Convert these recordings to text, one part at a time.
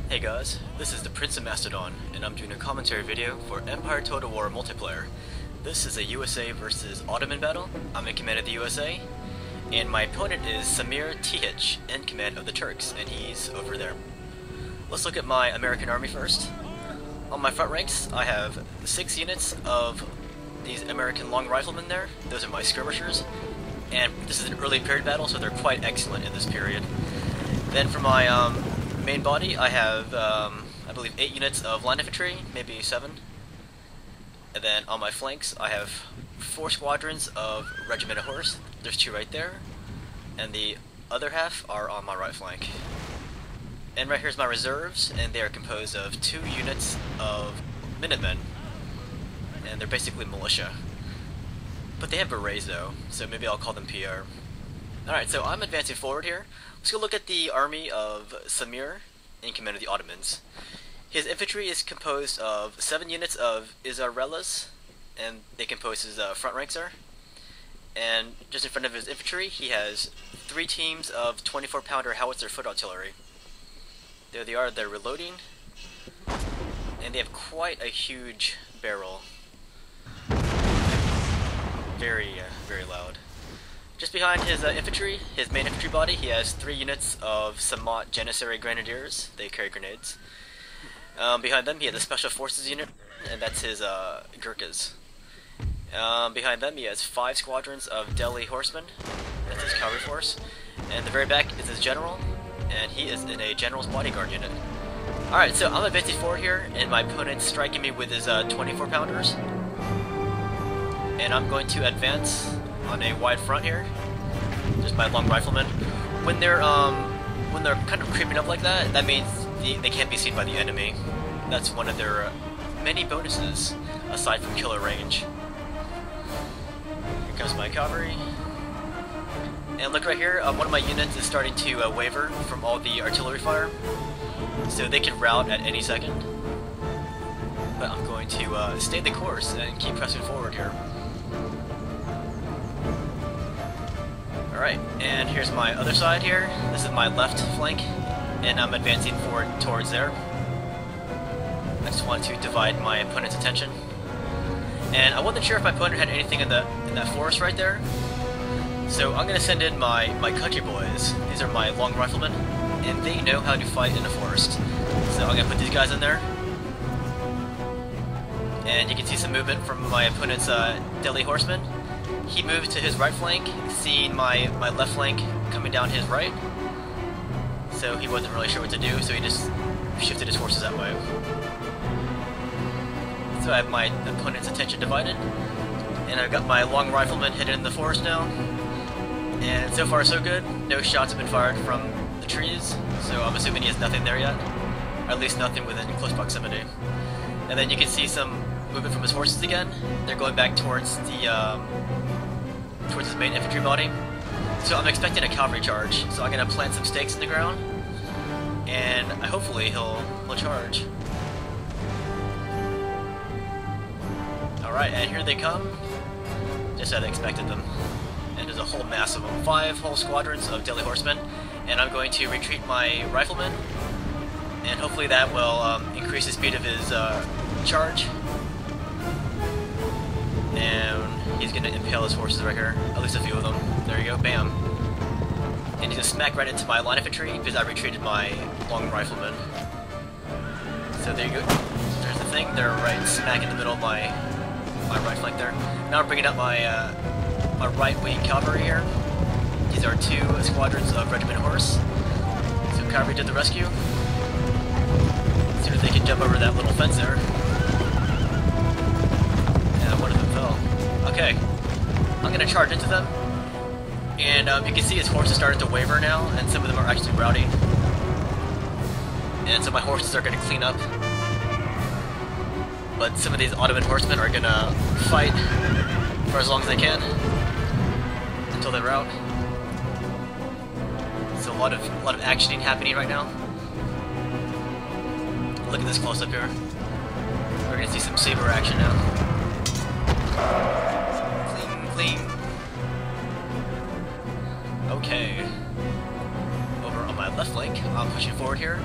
Hey guys, this is the Prince of Macedon, and I'm doing a commentary video for Empire Total War multiplayer. This is a USA versus Ottoman battle. I'm in command of the USA, and my opponent is Samir Tihich, in command of the Turks, and he's over there. Let's look at my American army first. On my front ranks, I have 6 units of these American long riflemen there. Those are my skirmishers, and this is an early period battle, so they're quite excellent in this period. Then for my main body, I have, I believe, 8 units of line infantry, maybe 7. And then on my flanks, I have 4 squadrons of regimented horse. There's 2 right there, and the other half are on my right flank. And right here's my reserves, and they are composed of 2 units of Minutemen, and they're basically militia. But they have berets though, so maybe I'll call them PR. Alright, so I'm advancing forward here. Let's go look at the army of Samir, in command of the Ottomans. His infantry is composed of 7 units of Izarellas, and they compose his front ranks there. And just in front of his infantry, he has 3 teams of 24-pounder howitzer foot artillery. There they are, they're reloading, and they have quite a huge barrel. Very loud. Just behind his infantry, his main infantry body, he has 3 units of Samot Janissary Grenadiers. They carry grenades. Behind them, he has a Special Forces unit, and that's his Gurkhas. Behind them, he has 5 squadrons of Delhi Horsemen. That's his cavalry force. And the very back is his general, and he is in a general's bodyguard unit. Alright, so I'm advancing forward here, and my opponent's striking me with his 24-pounders. And I'm going to advance on a wide front here. Just my long riflemen. When they're kind of creeping up like that, that means they can't be seen by the enemy. That's one of their many bonuses aside from killer range. Here comes my cavalry. And look right here, one of my units is starting to waver from all the artillery fire, so they can rout at any second. But I'm going to stay the course and keep pressing forward here. Alright, and here's my other side here. This is my left flank, and I'm advancing forward towards there. I just want to divide my opponent's attention. And I wasn't sure if my opponent had anything in that forest right there. So I'm going to send in my country boys. These are my long riflemen, and they know how to fight in the forest. So I'm going to put these guys in there. And you can see some movement from my opponent's Delhi horsemen. He moved to his right flank, seeing my left flank coming down his right. So he wasn't really sure what to do, so he just shifted his forces that way. So I have my opponent's attention divided, and I've got my long riflemen hidden in the forest now. And so far so good. No shots have been fired from the trees, so I'm assuming he has nothing there yet. Or at least nothing within close proximity. And then you can see some movement from his horses again. They're going back towards his main infantry body. So I'm expecting a cavalry charge, so I'm going to plant some stakes in the ground, and hopefully he'll charge. Alright, and here they come, just as I expected them. And there's a whole mass of them, 5 whole squadrons of Delhi horsemen, and I'm going to retreat my riflemen, and hopefully that will increase the speed of his charge. And he's going to impale his horses right here, at least a few of them. There you go, bam. And he's going to smack right into my line infantry because I retreated my long riflemen. So there you go. There's the thing, they're right smack in the middle of my right flank there. Now I'm bringing up my right wing cavalry here. These are 2 squadrons of regimented horse. So cavalry did the rescue. See if they can jump over that little fence there. One of them fell. Okay, I'm going to charge into them, and you can see his horses started to waver now, and some of them are actually routing. And so my horses are going to clean up, but some of these Ottoman horsemen are going to fight for as long as they can until they rout. So a lot of actioning happening right now. Look at this close up here. We're going to see some saber action now. Clean. Okay. Over on my left flank, I'm pushing forward here.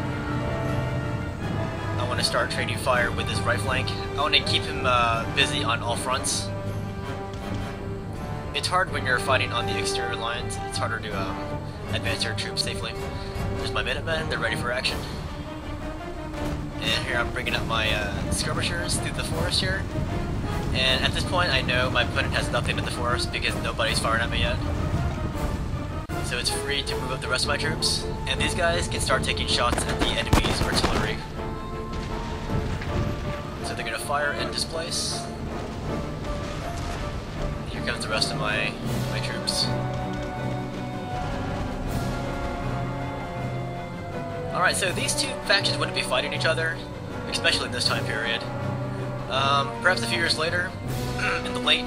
want to start trading fire with his right flank. I want to keep him busy on all fronts. It's hard when you're fighting on the exterior lines. It's harder to advance your troops safely. There's my Minutemen, they're ready for action. And here I'm bringing up my skirmishers through the forest here. And at this point I know my opponent has nothing in the forest because nobody's firing at me yet. So it's free to move up the rest of my troops. And these guys can start taking shots at the enemy's artillery. So they're going to fire and displace. Here comes the rest of my troops. Alright, so these two factions wouldn't be fighting each other, especially in this time period. Perhaps a few years later, in the late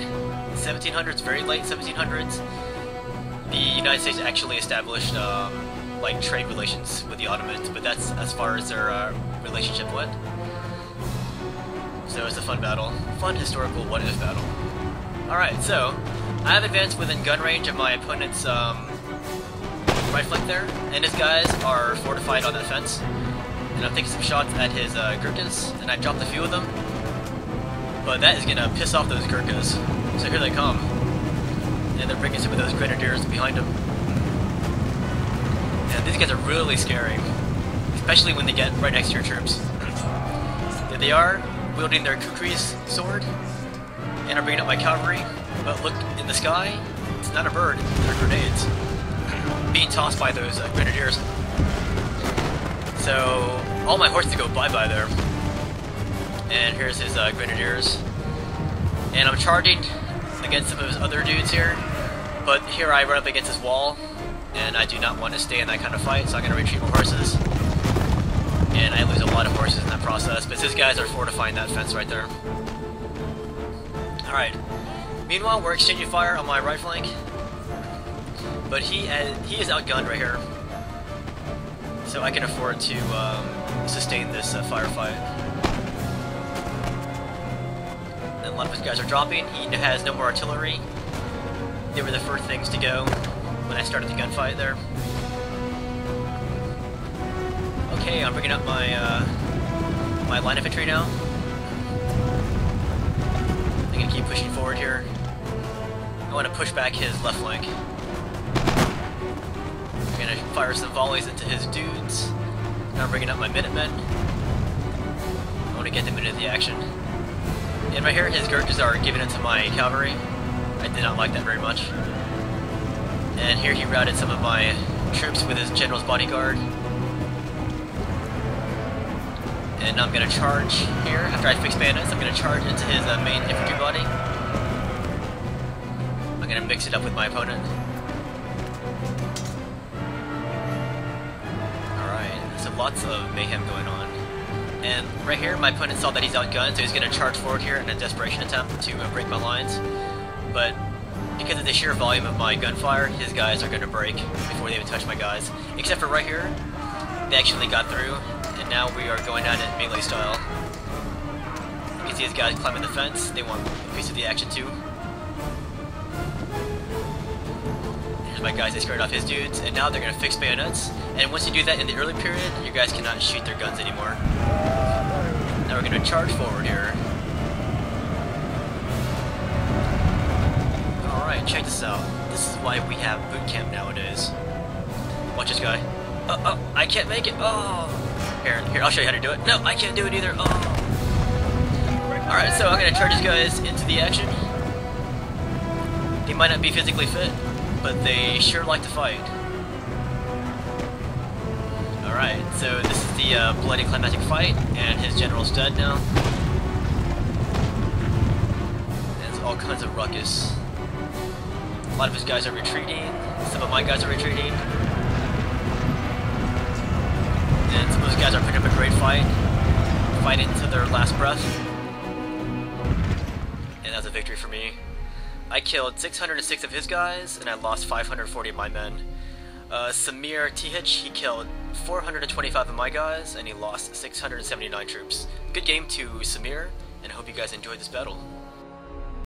1700s, very late 1700s, the United States actually established like trade relations with the Ottomans, but that's as far as their relationship went. So it's a fun battle, fun historical what-if battle. Alright, so I have advanced within gun range of my opponent's right flank there, and his guys are fortified on that fence. And I'm taking some shots at his Gurkhas, and I dropped a few of them. But that is gonna piss off those Gurkhas. So here they come. And they're bringing some of those grenadiers behind them. And these guys are really scary, especially when they get right next to your troops. There they are, wielding their Kukri's sword, and I'm bringing up my cavalry. But look in the sky, it's not a bird, they're grenades being tossed by those grenadiers. So all my horses go bye-bye there. And here's his grenadiers. And I'm charging against some of his other dudes here. But here I run up against this wall, and I do not want to stay in that kind of fight, so I'm going to retreat my horses. And I lose a lot of horses in that process, but these guys are fortifying that fence right there. Alright. Meanwhile, we're exchanging fire on my right flank. But he is outgunned right here, so I can afford to sustain this firefight. And a lot of his guys are dropping. He has no more artillery. They were the first things to go when I started the gunfight there. Okay, I'm bringing up my my line infantry now. I'm gonna keep pushing forward here. I want to push back his left flank. I'm gonna fire some volleys into his dudes. Now I'm bringing up my Minutemen. I want to get them into the action. And right here, his Gurkhas are giving it to my cavalry. I did not like that very much. And here he routed some of my troops with his general's bodyguard. And I'm gonna charge here. After I fix bandits, I'm gonna charge into his main infantry body. I'm gonna mix it up with my opponent. Lots of mayhem going on. And right here, my opponent saw that he's outgunned, so he's going to charge forward here in a desperation attempt to break my lines. But because of the sheer volume of my gunfire, his guys are going to break before they even touch my guys. Except for right here, they actually got through, and now we are going at it melee style. You can see his guys climbing the fence. They want a piece of the action too. My guys, they scared off his dudes, and now they're going to fix bayonets. And once you do that in the early period, your guys cannot shoot their guns anymore. Now we're going to charge forward here. Alright, check this out. This is why we have boot camp nowadays. Watch this guy. Oh, I can't make it. Oh. Here, I'll show you how to do it. No, I can't do it either. Oh. Alright, so I'm going to charge these guys into the action. They might not be physically fit, but they sure like to fight. Alright, so this is the bloody climactic fight, and his general's dead now. There's all kinds of ruckus. A lot of his guys are retreating, some of my guys are retreating. And some of those guys are putting up a great fight, fighting to their last breath. And that's a victory for me. I killed 606 of his guys, and I lost 540 of my men. Samir Tihich, he killed 425 of my guys, and he lost 679 troops. Good game to Samir, and I hope you guys enjoyed this battle.